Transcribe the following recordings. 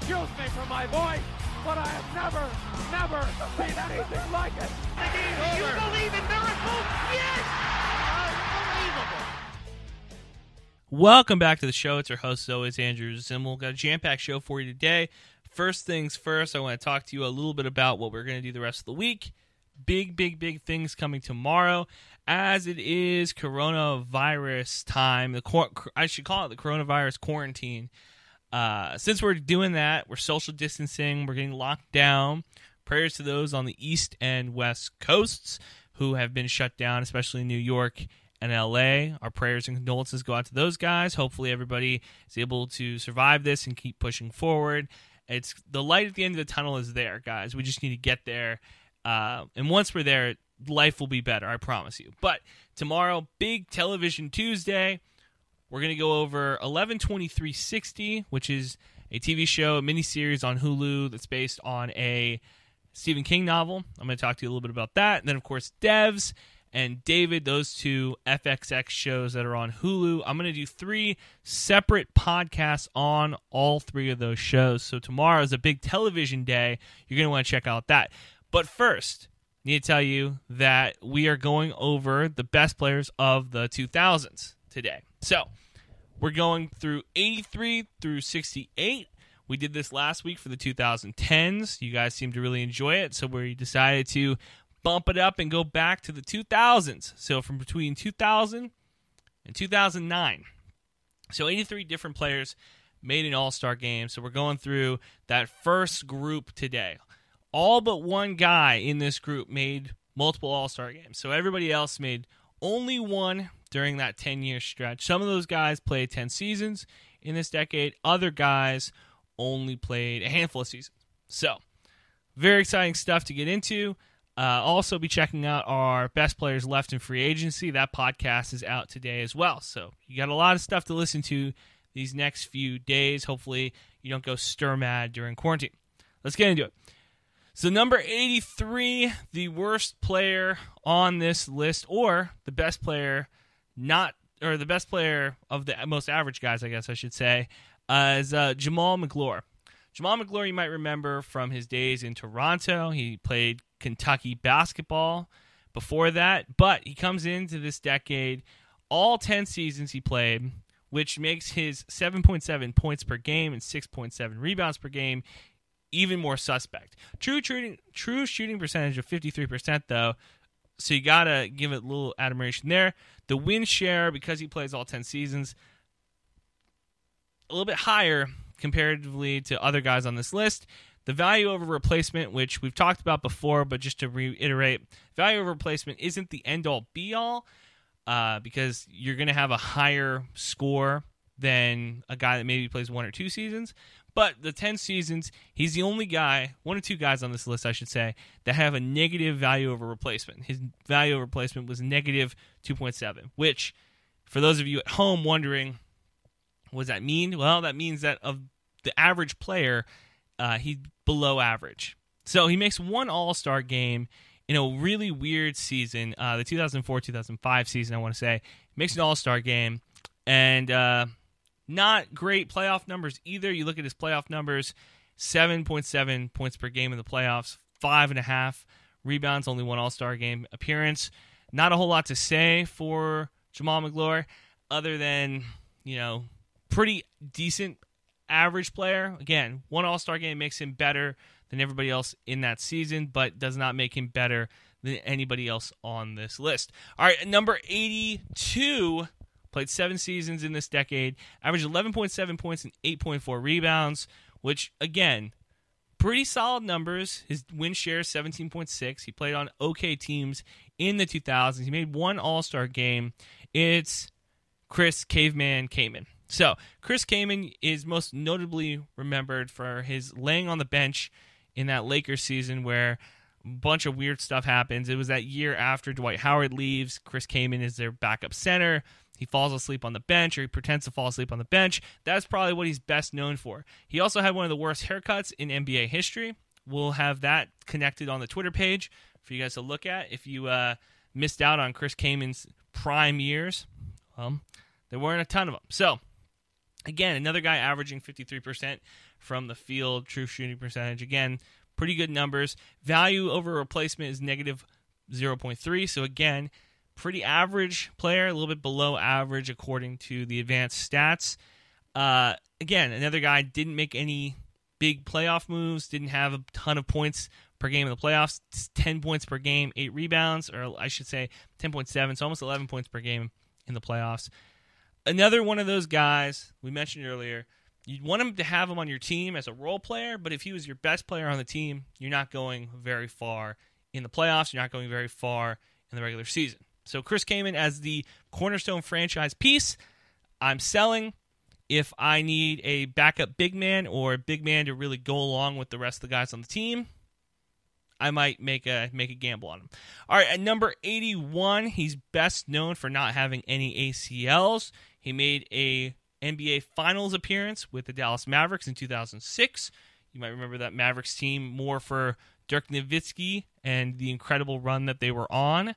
Excuse me for my voice, but I have never seen anything like it. You believe in miracles? Yes! Unbelievable. Welcome back to the show. It's your host, as always, Andrew Zimmel. Got a jam-packed show for you today. First things first, I want to talk to you a little bit about what we're going to do the rest of the week. Big things coming tomorrow, as it is coronavirus time. I should call it the coronavirus quarantine. Since we're doing that, we're social distancing, we're getting locked down. Prayers to those on the East and West Coasts who have been shut down, especially in New York and LA. Our prayers and condolences go out to those guys. Hopefully everybody is able to survive this and keep pushing forward. It's the light at the end of the tunnel is there, guys. We just need to get there. And once we're there, life will be better, I promise you. But tomorrow, big Television Tuesday. We're going to go over 11/23/60, which is a TV show, a miniseries on Hulu that's based on a Stephen King novel. I'm going to talk to you a little bit about that. And then, of course, Devs and David, those two FXX shows that are on Hulu. I'm going to do 3 separate podcasts on all 3 of those shows. So tomorrow is a big television day. You're going to want to check out that. But first, I need to tell you that we are going over the best players of the 2000s today. So we're going through 83 through 68. We did this last week for the 2010s. You guys seem to really enjoy it, so we decided to bump it up and go back to the 2000s. So from between 2000 and 2009. So 83 different players made an all-star game. So we're going through that first group today. All but one guy in this group made multiple all-star games. So everybody else made only one during that 10-year stretch. Some of those guys played 10 seasons in this decade. Other guys only played a handful of seasons. So very exciting stuff to get into. Also be checking out our best players left in free agency. That podcast is out today as well. So you got a lot of stuff to listen to these next few days. Hopefully you don't go stir mad during quarantine. Let's get into it. So number 83, the worst player on this list, or the best player the best player of the most average guys, I guess I should say, is Jamal Magloire. Jamal Magloire, you might remember from his days in Toronto. He played Kentucky basketball before that, but he comes into this decade, all 10 seasons he played, which makes his 7.7 points per game and 6.7 rebounds per game even more suspect. True shooting percentage of 53%, though, so you got to give it a little admiration there. The win share, because he plays all 10 seasons, a little bit higher comparatively to other guys on this list. The value over replacement, which we've talked about before, but just to reiterate, value over replacement isn't the end-all, be-all, because you're going to have a higher score than a guy that maybe plays 1 or 2 seasons. But the 10 seasons, he's the only guy, 1 or 2 guys on this list, I should say, that have a negative value over replacement. His value over replacement was negative 2.7, which, for those of you at home wondering, what does that mean? Well, that means that of the average player, he's below average. So he makes one All-Star game in a really weird season, the 2004-2005 season, I want to say. He makes an All-Star game, and not great playoff numbers either. You look at his playoff numbers, 7.7 points per game in the playoffs, 5.5 rebounds, only one All-Star game appearance. Not a whole lot to say for Jamal Magloire other than, pretty decent average player. Again, one All-Star game makes him better than everybody else in that season, but does not make him better than anybody else on this list. All right, number 82, played 7 seasons in this decade, averaged 11.7 points and 8.4 rebounds, which, again, pretty solid numbers. His win share is 17.6. He played on okay teams in the 2000s. He made one All-Star game. It's Chris Caveman Kaman. So, Chris Kaman is most notably remembered for his laying on the bench in that Lakers season where a bunch of weird stuff happens. It was that year after Dwight Howard leaves. Chris Kaman is their backup center. He falls asleep on the bench, or he pretends to fall asleep on the bench. That's probably what he's best known for. He also had one of the worst haircuts in NBA history. We'll have that connected on the Twitter page for you guys to look at. If you missed out on Chris Kaman's prime years, there weren't a ton of them. So, Again, another guy averaging 53% from the field, true shooting percentage. Again, pretty good numbers. Value over replacement is negative 0.3. So again, pretty average player, a little bit below average according to the advanced stats. Again, another guy didn't make any big playoff moves, didn't have a ton of points per game in the playoffs. 10 points per game, 8 rebounds, or I should say 10.7, so almost 11 points per game in the playoffs. Another one of those guys we mentioned earlier, you'd want him to have him on your team as a role player, but if he was your best player on the team, you're not going very far in the playoffs. You're not going very far in the regular season. So Chris Kaman as the cornerstone franchise piece, I'm selling. If I need a backup big man or a big man to really go along with the rest of the guys on the team, I might make a gamble on him. All right, at number 81, he's best known for not having any ACLs. He made a NBA Finals appearance with the Dallas Mavericks in 2006. You might remember that Mavericks team more for Dirk Nowitzki and the incredible run that they were on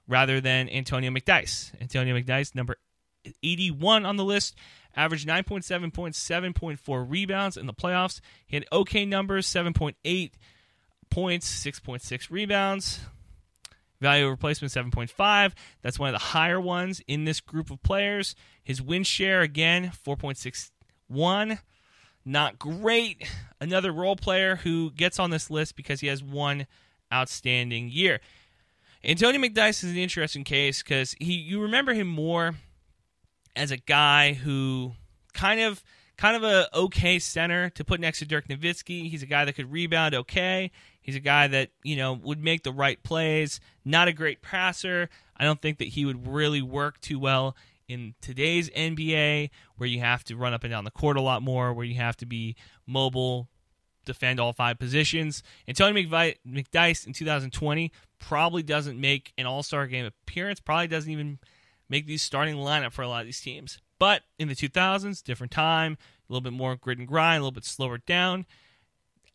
rather than Antonio McDyess. Antonio McDyess, number 81 on the list, averaged 9.7 points, 7.4 rebounds in the playoffs. He had okay numbers, 7.8 points, 6.6 rebounds. Value of replacement 7.5. That's one of the higher ones in this group of players. His win share, again, 4.61. Not great. Another role player who gets on this list because he has one outstanding year. Antonio McDyess is an interesting case because you remember him more as a guy who kind of a okay center to put next to Dirk Nowitzki. He's a guy that could rebound okay. He's a guy that, would make the right plays. Not a great passer. I don't think that he would really work too well in today's NBA, where you have to run up and down the court a lot more, where you have to be mobile, defend all 5 positions. Antonio McDyess in 2020 probably doesn't make an All-Star game appearance, probably doesn't even make the starting lineup for a lot of these teams. But in the 2000s, different time, a little bit more grit and grind, a little bit slower down.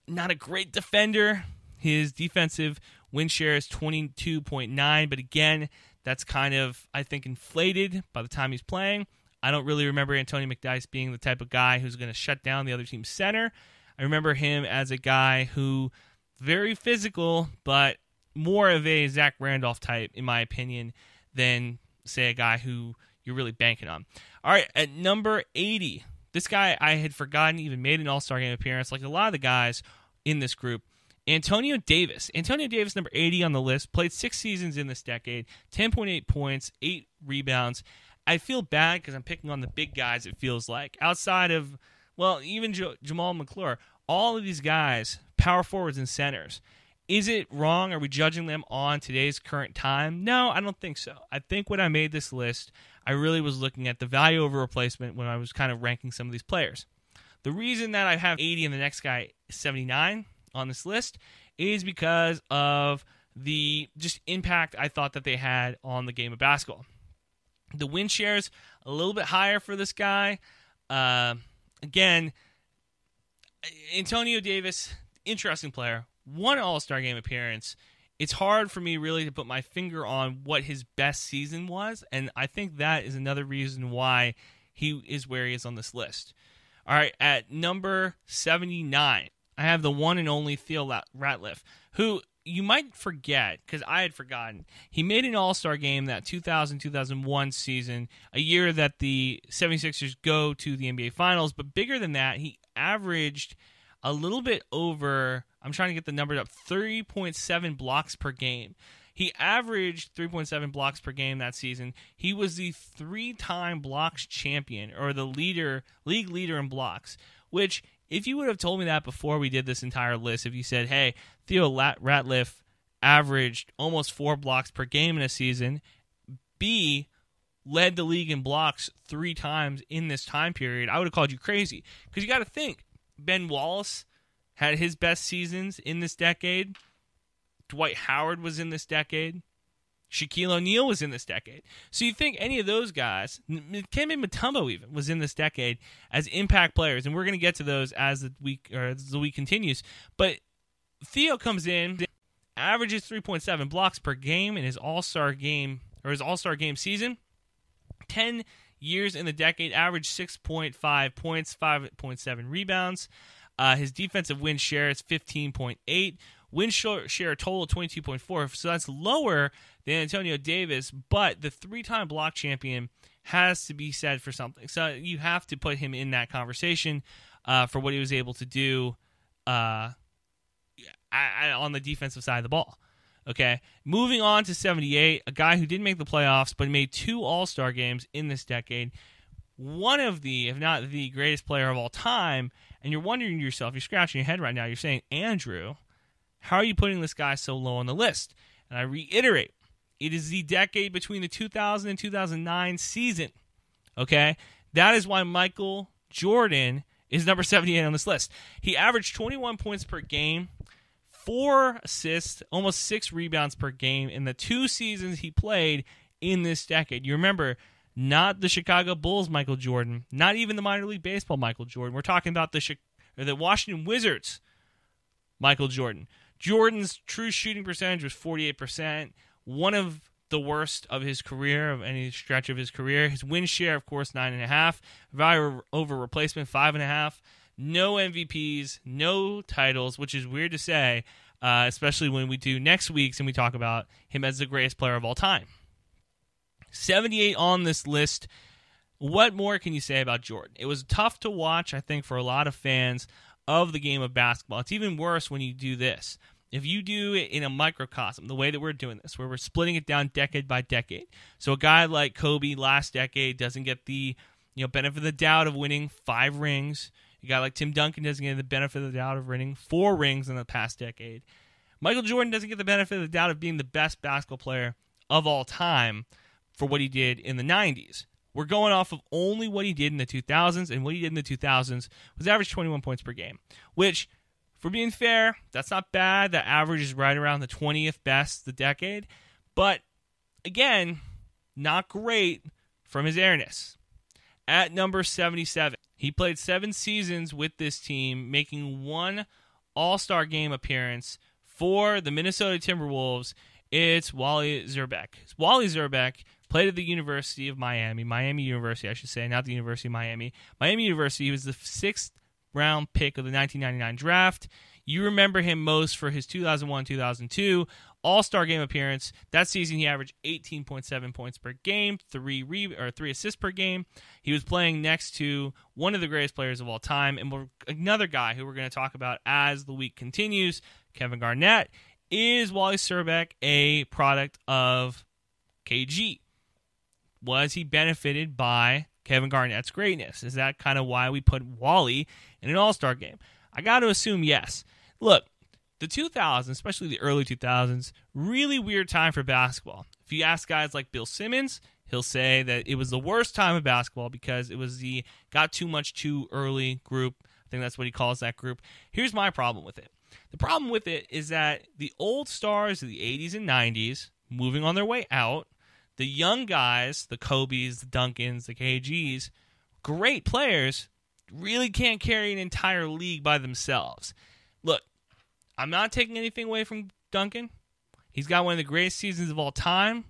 Not a great defender. His defensive win share is 22.9, but again, that's kind of, I think, inflated by the time he's playing. I don't really remember Antonio McDyess being the type of guy who's going to shut down the other team's center. I remember him as a guy who, very physical, but more of a Zach Randolph type, in my opinion, than, say, a guy who you're really banking on. All right, at number 80, this guy I had forgotten even made an All-Star game appearance, like a lot of the guys in this group. Antonio Davis. Antonio Davis, number 80 on the list, played 6 seasons in this decade, 10.8 points, 8 rebounds. I feel bad because I'm picking on the big guys, it feels like. Outside of, even Jamal McClure, all of these guys, power forwards and centers. Is it wrong? Are we judging them on today's current time? No, I don't think so. I think when I made this list, I really was looking at the value over replacement when I was kind of ranking some of these players. The reason that I have 80 and the next guy 79 on this list is because of the just impact I thought that they had on the game of basketball. The win shares a little bit higher for this guy. Again, Antonio Davis, interesting player. One All-Star game appearance. It's hard for me really to put my finger on what his best season was, and I think that is another reason why he is where he is on this list. All right, at number 79, I have the one and only Theo Ratliff, who you might forget, because I had forgotten. He made an All-Star game that 2000-2001 season, a year that the 76ers go to the NBA Finals, but bigger than that, he averaged a little bit over, I'm trying to get the numbers up, 3.7 blocks per game. He averaged 3.7 blocks per game that season. He was the 3-time blocks champion, or the league leader in blocks, which, if you would have told me that before we did this entire list, if you said, hey, Theo Ratliff averaged almost 4 blocks per game in a season, B, led the league in blocks 3 times in this time period, I would have called you crazy. Because you got to think, Ben Wallace had his best seasons in this decade. Dwight Howard was in this decade. Shaquille O'Neal was in this decade. So you think any of those guys, Dikembe Mutombo even, was in this decade as impact players, and we're going to get to those as the week continues. But Theo comes in, averages 3.7 blocks per game in his All-Star game, or his All-Star game season. 10 years in the decade, averaged 6.5 points, 5.7 rebounds. His defensive win share is 15.8. Win share total 22.4, so that's lower than Antonio Davis, but the 3-time block champion has to be said for something. So you have to put him in that conversation for what he was able to do on the defensive side of the ball. Okay, moving on to 78, a guy who didn't make the playoffs but made 2 All-Star games in this decade. One of the, if not the greatest player of all time, and you're wondering to yourself, you're scratching your head right now, you're saying, Andrew, how are you putting this guy so low on the list? And I reiterate, it is the decade between the 2000 and 2009 season. Okay? That is why Michael Jordan is number 78 on this list. He averaged 21 points per game, 4 assists, almost 6 rebounds per game in the 2 seasons he played in this decade. You remember, not the Chicago Bulls Michael Jordan, not even the minor league baseball Michael Jordan. We're talking about the Washington Wizards Michael Jordan. Jordan's true shooting percentage was 48%, one of the worst of his career, of any stretch of his career. His win share, of course, 9.5. Value over replacement, 5.5. No MVPs, no titles, which is weird to say, especially when we do next week's and we talk about him as the greatest player of all time. 78 on this list. What more can you say about Jordan? It was tough to watch, I think, for a lot of fans of the game of basketball. It's even worse when you do this. If you do it in a microcosm, the way that we're doing this, where we're splitting it down decade by decade. So a guy like Kobe last decade doesn't get the benefit of the doubt of winning 5 rings. A guy like Tim Duncan doesn't get the benefit of the doubt of winning 4 rings in the past decade. Michael Jordan doesn't get the benefit of the doubt of being the best basketball player of all time for what he did in the 90s. We're going off of only what he did in the 2000s, and what he did in the 2000s was average 21 points per game, which, for being fair, that's not bad. The average is right around the 20th best the decade, but again, not great from his airness. At number 77, he played 7 seasons with this team, making 1 All-Star game appearance for the Minnesota Timberwolves. It's Wally Szczerbiak. Wally Szczerbiak played at the University of Miami. Miami University, I should say, not the University of Miami. Miami University. He was the 6th round pick of the 1999 draft. You remember him most for his 2001-2002 All-Star game appearance. That season, he averaged 18.7 points per game, 3 assists per game. He was playing next to one of the greatest players of all time, and another guy who we're going to talk about as the week continues, Kevin Garnett. Is Wally Szczerbiak a product of KG? Was he benefited by Kevin Garnett's greatness? Is that kind of why we put Wally in an All-Star game? I got to assume yes. Look, the 2000s, especially the early 2000s, really weird time for basketball. If you ask guys like Bill Simmons, he'll say that it was the worst time of basketball because it was the got too much too early group. I think that's what he calls that group. Here's my problem with it. The problem with it is that the old stars of the 80s and 90s, moving on their way out, the young guys, the Kobes, the Duncans, the KGs, great players, really can't carry an entire league by themselves. Look, I'm not taking anything away from Duncan. He's got one of the greatest seasons of all time.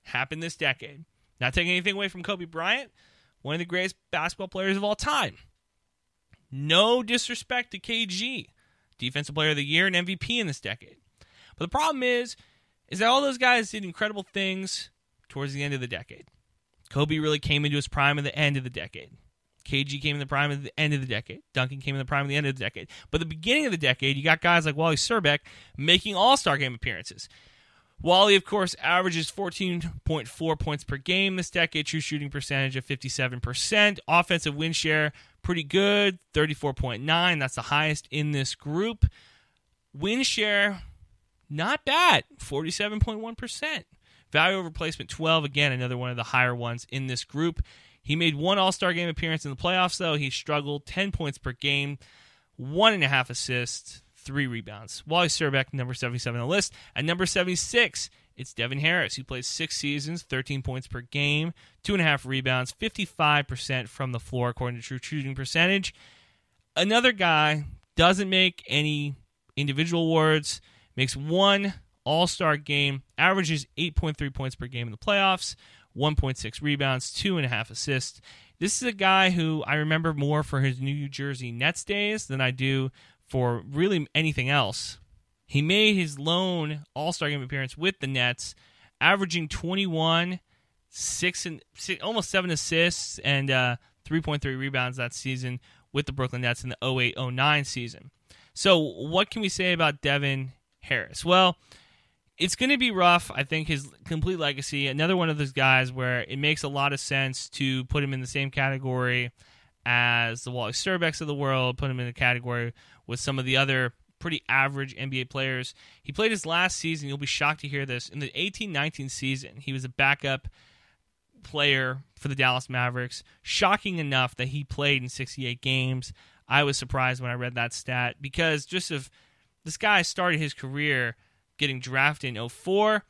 Happened this decade. Not taking anything away from Kobe Bryant, one of the greatest basketball players of all time. No disrespect to KG, Defensive Player of the Year and MVP in this decade. But the problem is that all those guys did incredible things towards the end of the decade. Kobe really came into his prime at the end of the decade. KG came in the prime at the end of the decade. Duncan came in the prime at the end of the decade. But at the beginning of the decade, you got guys like Wally Szczerbiak making All-Star game appearances. Wally, of course, averages 14.4 points per game this decade, true shooting percentage of 57%. Offensive win share, pretty good, 34.9. That's the highest in this group. Win share, not bad, 47.1%. Value over replacement, 12. Again, another one of the higher ones in this group. He made 1 All-Star game appearance in the playoffs, though. He struggled, 10 points per game, 1.5 assists, 3 rebounds. Wally Szczerbiak, number 77 on the list. At number 76, it's Devin Harris. He plays 6 seasons, 13 points per game, 2.5 rebounds, 55% from the floor, according to true shooting percentage. Another guy, doesn't make any individual awards, makes 1 All-Star game, averages 8.3 points per game in the playoffs. 1.6 rebounds, 2.5 assists. This is a guy who I remember more for his New Jersey Nets days than I do for really anything else. He made his lone All-Star game appearance with the Nets, averaging 21, almost 7 assists, and 3.3 rebounds that season with the Brooklyn Nets in the 08-09 season. So what can we say about Devin Harris? Well, it's going to be rough. I think his complete legacy, another one of those guys where it makes a lot of sense to put him in the same category as the Wally Sterbecks of the world, put him in a category with some of the other pretty average NBA players. He played his last season, you'll be shocked to hear this, in the 18-19 season. He was a backup player for the Dallas Mavericks. Shocking enough that he played in 68 games. I was surprised when I read that stat because just of this guy started his career getting drafted in 2004.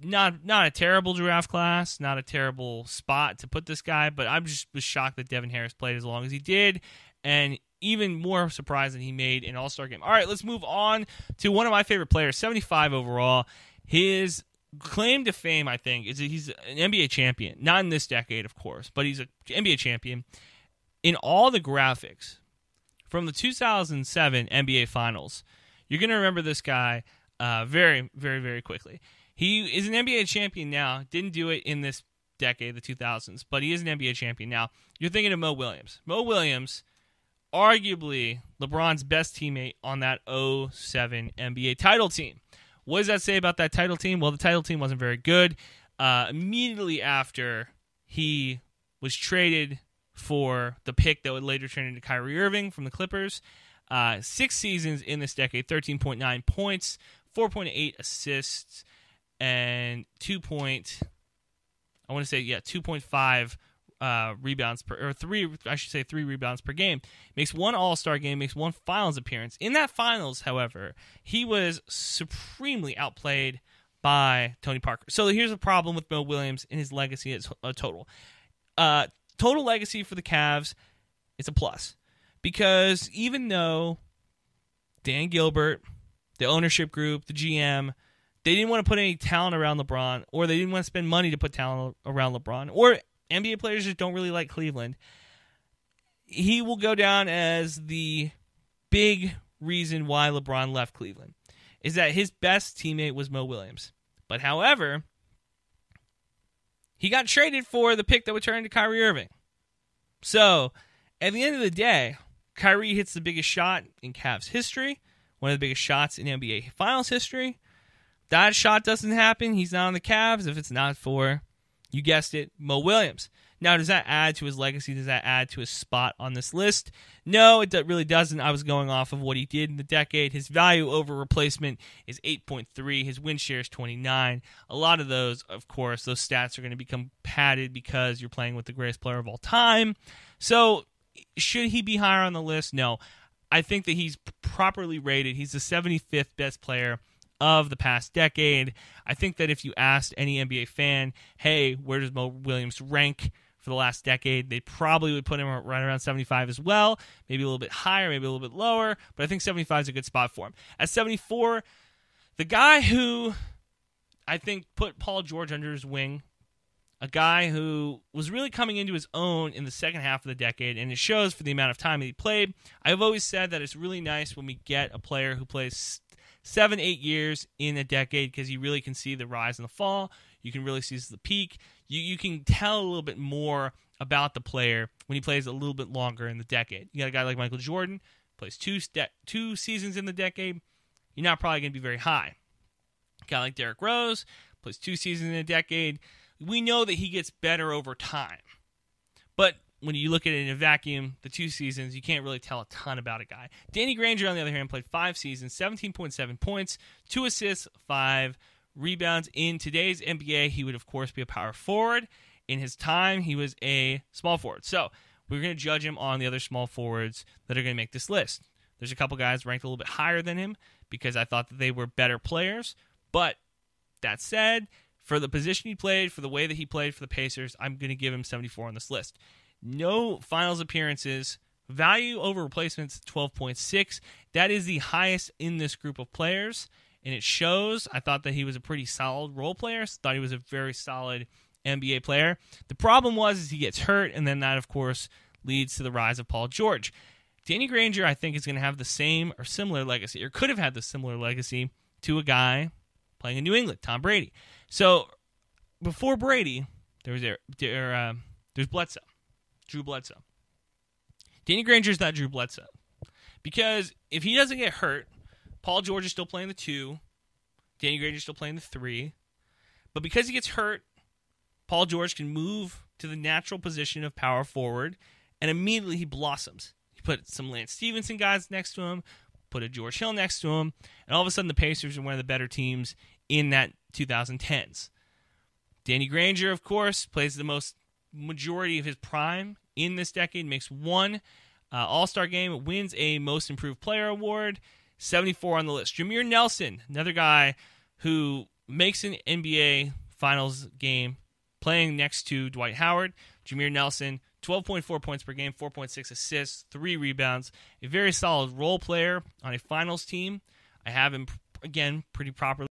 Not a terrible draft class, not a terrible spot to put this guy, but I was shocked that Devin Harris played as long as he did, and even more surprised that he made an All-Star game. All right, let's move on to one of my favorite players, 75 overall. His claim to fame, I think, is that he's an NBA champion. Not in this decade, of course, but he's an NBA champion. In all the graphics from the 2007 NBA Finals, you're going to remember this guy very, very, very quickly. He is an NBA champion now. Didn't do it in this decade, the 2000s, but he is an NBA champion now. You're thinking of Mo Williams. Mo Williams, arguably LeBron's best teammate on that 2007 NBA title team. What does that say about that title team? Well, the title team wasn't very good. Immediately after he was traded for the pick that would later turn into Kyrie Irving from the Clippers, 6 seasons in this decade, 13.9 points, 4.8 assists, and 2.5 rebounds per, or 3 rebounds per game. Makes 1 All-Star game, makes 1 Finals appearance. In that Finals, however, he was supremely outplayed by Tony Parker. So here's the problem with Mo Williams and his legacy as a total. Total legacy for the Cavs, it's a plus. Because even though Dan Gilbert, the ownership group, the GM, they didn't want to put any talent around LeBron, or they didn't want to spend money to put talent around LeBron, or NBA players just don't really like Cleveland, he will go down as the big reason why LeBron left Cleveland, is that his best teammate was Mo Williams. But however, he got traded for the pick that would turn into Kyrie Irving. So, at the end of the day, Kyrie hits the biggest shot in Cavs history, one of the biggest shots in NBA Finals history. That shot doesn't happen. He's not on the Cavs if it's not for, you guessed it, Mo Williams. Now, does that add to his legacy? Does that add to his spot on this list? No, it really doesn't. I was going off of what he did in the decade. His value over replacement is 8.3. His win share is 29. A lot of those, of course, those stats are going to become padded because you're playing with the greatest player of all time. So, should he be higher on the list? No. I think that he's properly rated. He's the 75th best player of the past decade. I think that if you asked any NBA fan, hey, where does Mo Williams rank for the last decade, they probably would put him right around 75 as well, maybe a little bit higher, maybe a little bit lower, but I think 75 is a good spot for him. At 74, the guy who I think put Paul George under his wing, a guy who was really coming into his own in the second half of the decade, and it shows for the amount of time that he played. I've always said that it's really nice when we get a player who plays 7-8 years in a decade, because you really can see the rise and the fall. You can really see the peak. You can tell a little bit more about the player when he plays a little bit longer in the decade. You got a guy like Michael Jordan, plays two seasons in the decade. You're not probably going to be very high. A guy like Derrick Rose, plays 2 seasons in a decade. We know that he gets better over time. But when you look at it in a vacuum, the 2 seasons, you can't really tell a ton about a guy. Danny Granger, on the other hand, played 5 seasons, 17.7 points, 2 assists, 5 rebounds. In today's NBA, he would, of course, be a power forward. In his time, he was a small forward. So we're going to judge him on the other small forwards that are going to make this list. There's a couple guys ranked a little bit higher than him because I thought that they were better players. But that said, for the position he played, for the way that he played for the Pacers, I'm going to give him 74 on this list. No finals appearances. Value over replacements, 12.6. That is the highest in this group of players, and it shows. I thought that he was a pretty solid role player. Thought he was a very solid NBA player. The problem is he gets hurt, and then that, of course, leads to the rise of Paul George. Danny Granger, I think, is going to have the same or similar legacy, or could have had the similar legacy to a guy playing in New England, Tom Brady. So before Brady, there's Bledsoe, Drew Bledsoe. Danny Granger's not Drew Bledsoe. Because if he doesn't get hurt, Paul George is still playing the 2, Danny Granger's still playing the 3. But because he gets hurt, Paul George can move to the natural position of power forward, and immediately he blossoms. He put some Lance Stevenson guys next to him, put a George Hill next to him, and all of a sudden the Pacers are one of the better teams in that 2010s. Danny Granger, of course, plays the most majority of his prime in this decade, makes one All-Star game, wins a Most Improved Player award, 74 on the list. Jameer Nelson, another guy who makes an NBA Finals game playing next to Dwight Howard. Jameer Nelson, 12.4 points per game, 4.6 assists, 3 rebounds. A very solid role player on a Finals team. I have him, again, pretty properly